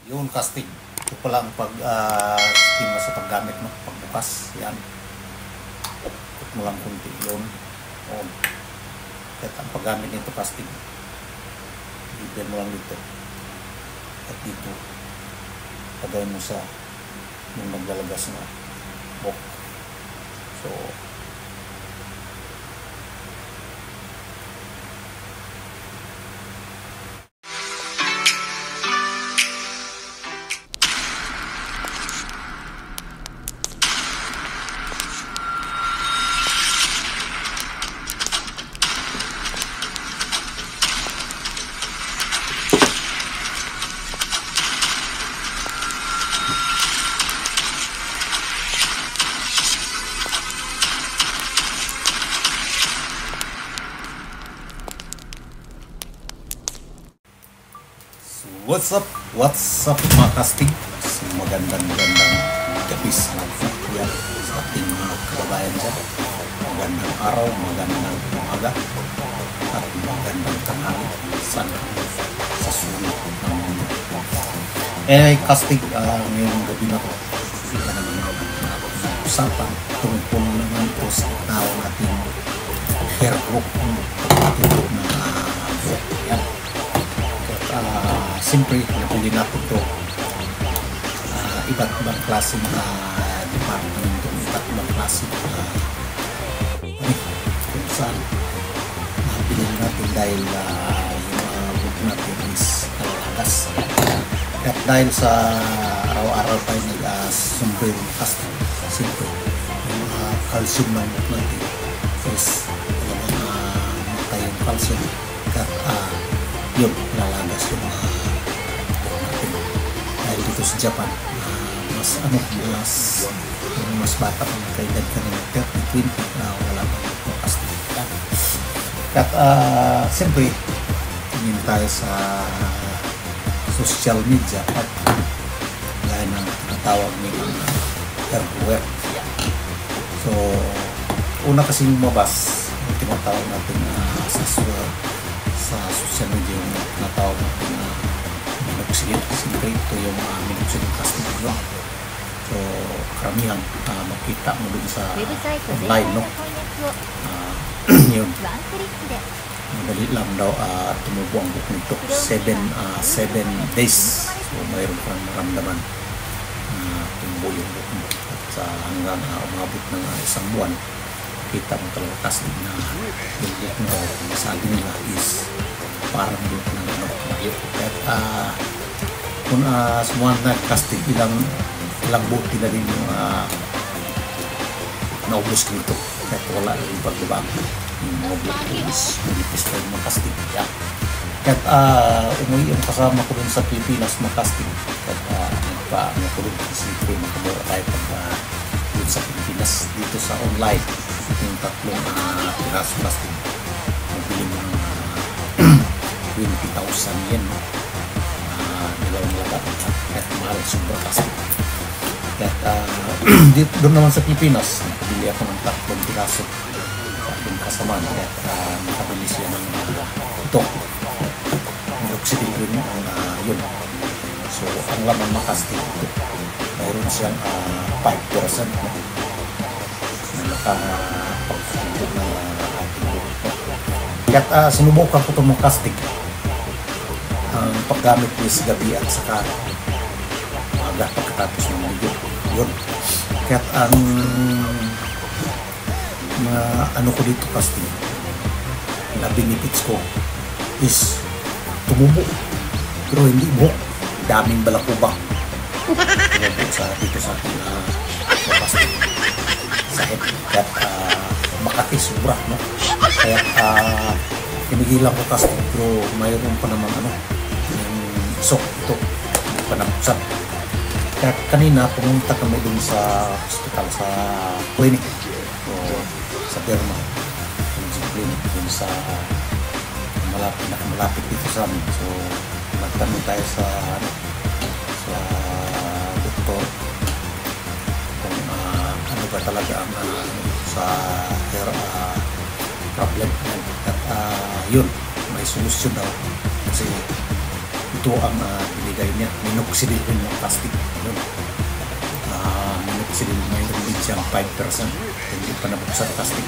Yun, casting. Ito pala ang schema sa paggamit ng pagbukas. Yan. Ikot mo lang kunti. Yun. On. At ang paggamit nito casting. Ibigyan mo lang dito. At dito. Pagayin mo sa yung naglalagas na book. So, what's up mga casting? Magandang gabi sa yan sa ating mga kababayan dyan. Magandang araw, magandang umaga at magandang tanghali sa sulit ng mundo. Casting, ngayong gabi na po kita naman usapan tungkol naman po sa tawag natin hair group ating group na yan. Siyempre, napili natin ito iba't ibang klaseng department, iba't ibang klaseng kung saan pinili natin dahil yung book natin is talagas. At dahil sa araw-araw tayo nag-sumbre yung casting, siyempre yung calcium ng book natin is matay yung calcium at yun, lalagas yung dahil dito sa Japan mas bata pang kaedad ka ng 30-20 wala pang casting at siyempre tingin tayo sa social media at gaya ng tinatawag nilang everywhere. So una kasi lumabas yung tinatawag natin sa social media yung tinatawag natin minoxidil. Siyempre ito yung minoxidil casting no? So karamihan makita mo dun sa online no? Yun madali lang daw tumubo ang book nito 7 days. So mayroon kang maramdaman tumubo yung book mo at hanggang umabot ng isang buwan kita mo talaga casting na yung book mo masabi nila is parang book ng mayo. At kung semua nag-casting ilang buti na rin yung naubos nito kahit wala yung pagbabago yung mga buti is manipis na yung casting yeah. Kahit umuwi yung kasama ko rin sa Pilipinas casting kahit nagpa-nakulog isipin makamura tayo pag dun sa Pilipinas dito sa online yung tatlong piraso casting mabili mo ng 20,000 yen dalawang lagat kahit mahal sobrang casting. Kahit doon naman sa Pilipinas nakabili ako ng tatlong piraso sa aking kasamaan kahit nakabili siya ng ito minoxidil rin ang yun. So ang laman makasting mayroon siyang 5% na nakapagpapagpapag ng ating buto. Kahit sinubukan ko itong makasting ang paggamit ko sa gabi at saka maaga pagkatapos ng video yun. Kahit ang ano ko dito casting na benefits ko is tumubo pero hindi buhok, daming balakubak tumubo dito sa ating casting sa head. Kahit makati sobra no? Kaya pinigilan ko casting pero mayroon pa naman yung sok ito hindi pa napusap. Kaya kanina pumunta kami dun sa hospital sa clinic o sa derma sa clinic dun sa malapit dito sa amin. So nagtanong tayo sa doktor kung ano ba talaga ang sa hair problem at yun may solusyon daw kasi ito ang binigay niya, minoxidil ng plastic. Minoxidil, mayroon din siyang 5%, hindi pa nabuksan plastic.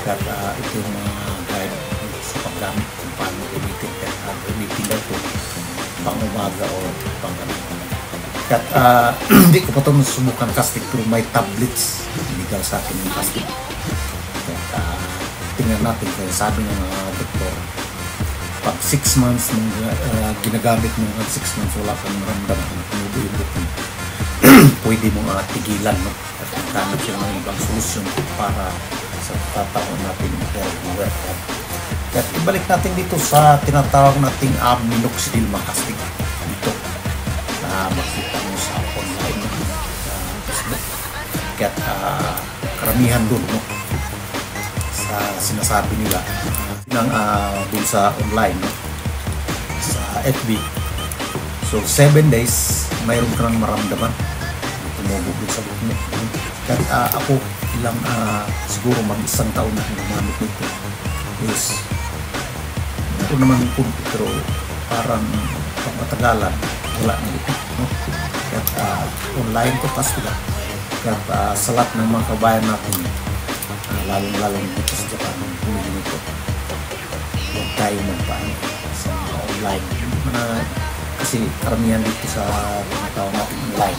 At ito yung mga guide sa paggamit kung paano gamitin. Gamitin daw ito pang umaga o pang at hindi ko pa ito nasubukan plastic, pero may tablets binigay sa akin yung plastic. At tingnan natin kaya sabi ng doktor, pag 6 months ginagamit mo, 6 months wala kang maramdaman ng pinubuyot mo, pwede mo tigilan, no? At maghanap siya ng ibang solusyon para sa tataon natin work. At ibalik natin dito sa tinatawag nating minoxidil makastig dito na makita mo sa online, Facebook. At karamihan doon, no? Sa sinasabi nila dun sa online, no? Sa FB. So 7 days mayroon ka nang maramdaman, tumubog din sa buhok mo. At ako ilang siguro mag-isang taon na gumamit nito is ito naman po, pero parang pag matagalan wala nang ipit, no? At online ko pas sila. At sa lahat ng mga kabayan natin, lalong dito sa Japan, bumili nito. Huwag tayo magpaano sa mga online. Kasi karamihan dito sa tinatawag natin online,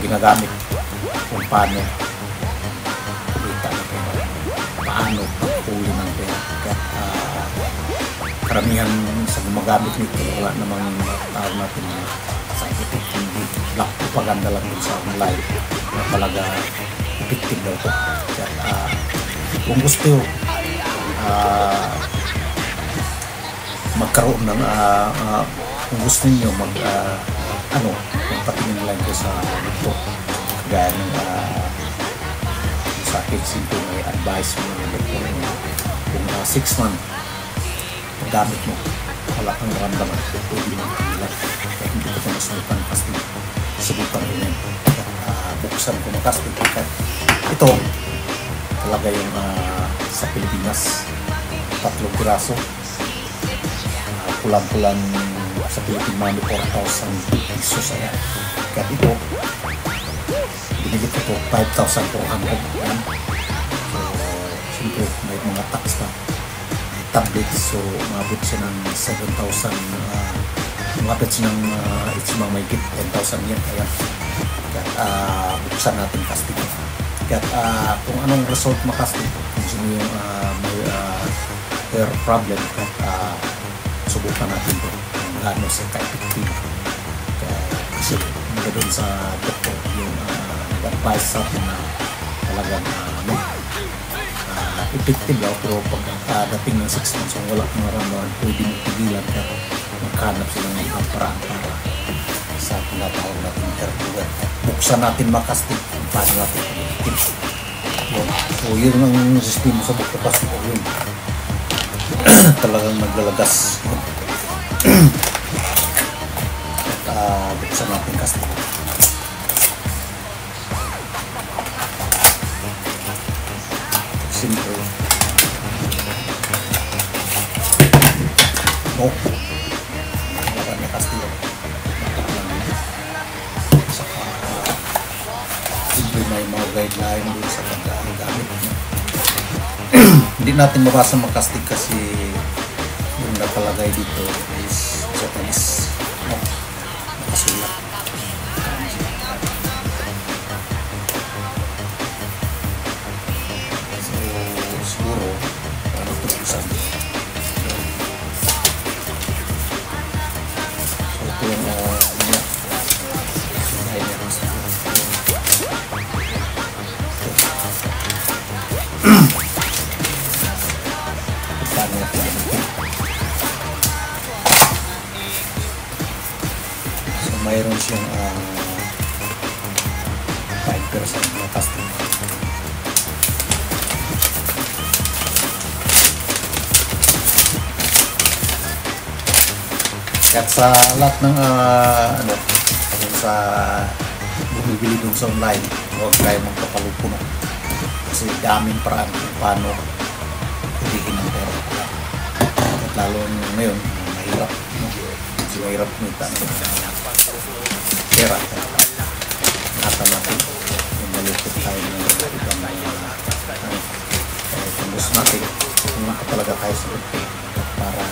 ginagamit kung paano kumita ng pera, paano pagpuli ng pera. Karamihan sa gumagamit nito wala namang tawag natin sa effect, hindi black propaganda lang sa online na talaga effective daw ito. Kung gusto magkaroon ng kung gusto niyo magpatingin lang ko sa ito, gaya ng sa akin simple may advice mo kung 6 months gamit mo wala kang maramdaman, pwede mo lang kaya hindi ko nasubukan kasi subukan ko yan. Buksan ko na kasi ito talaga yung sa Pilipinas 3 piraso, pulang-pulang sa Philippine money 4,000 pesos. Ayan. Kaya ito binigit ito 5,400. So siyempre may mga tax pa tablets, so umabot siya ng 7,000, umabot siya ng it's mga may 10,000 yan. Ayan. Kaya buksan natin casting. Kaya kung anong result makasting, kung sino yung may hair problem, subukan natin ito kung gaano siya ka-effective. Kasi mga doon sa doktor yung advice sa atin na talagang effective daw, pero pagdating ng 6 months wala kang maramdaman, pwede mo tigilan ka, maghanap sila ng ibang paraan para sa tinatawag natin interviewer. Buksan natin makastig kung paano natin effective. So yun ang sistema sa buktas ko, yun talagang naglalagas. At buksan natin kastig. Simple. No. Wala na kastig. Saka simple may mga guideline dun sa pagkagamit niya. Hindi natin mabasa makastig kasi yung nakalagay dito is Japanese, no? Nakasulat. So siguro ano ito pusan. So ito yung mayroon siyang 5% na casting. At sa lahat ng sa bumibili dun sa online, huwag kayo magpapalupo na kasi daming paraan kung paano hulihin ang pera. At lalo ngayon mahirap, no? mahirap kumita ng pera. Nasa natin yung malupit tayo ng ibang tumbos natin kung nakapalaga tayo sa lupit para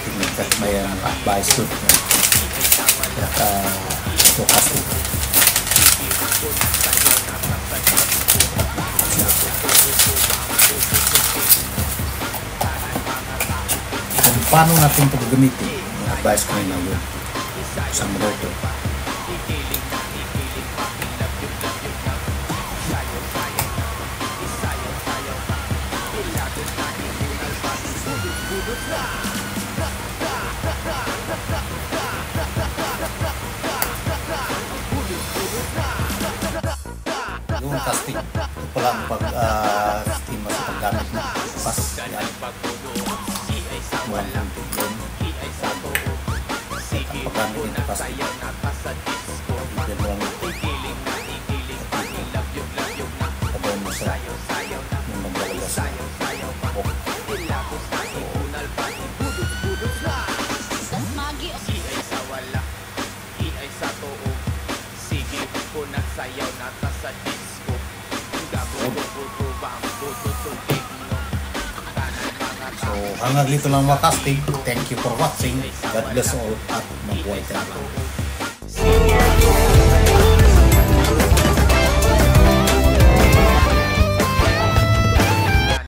tingnan may advice doon forecasting. Kung paano natin ito gamitin, yung advice ko na yun sa motor. Yung casting, ito pala ang pag-estima sa paggamit ng pas. Yan. Mukhang kunti yun. Ang paggamit ng casting. Yan lang. Kabayan mo sa yung magdalagas na hook. So, hanggang dito lang mga casting. Thank you for watching. God bless all at mabuhay tayo.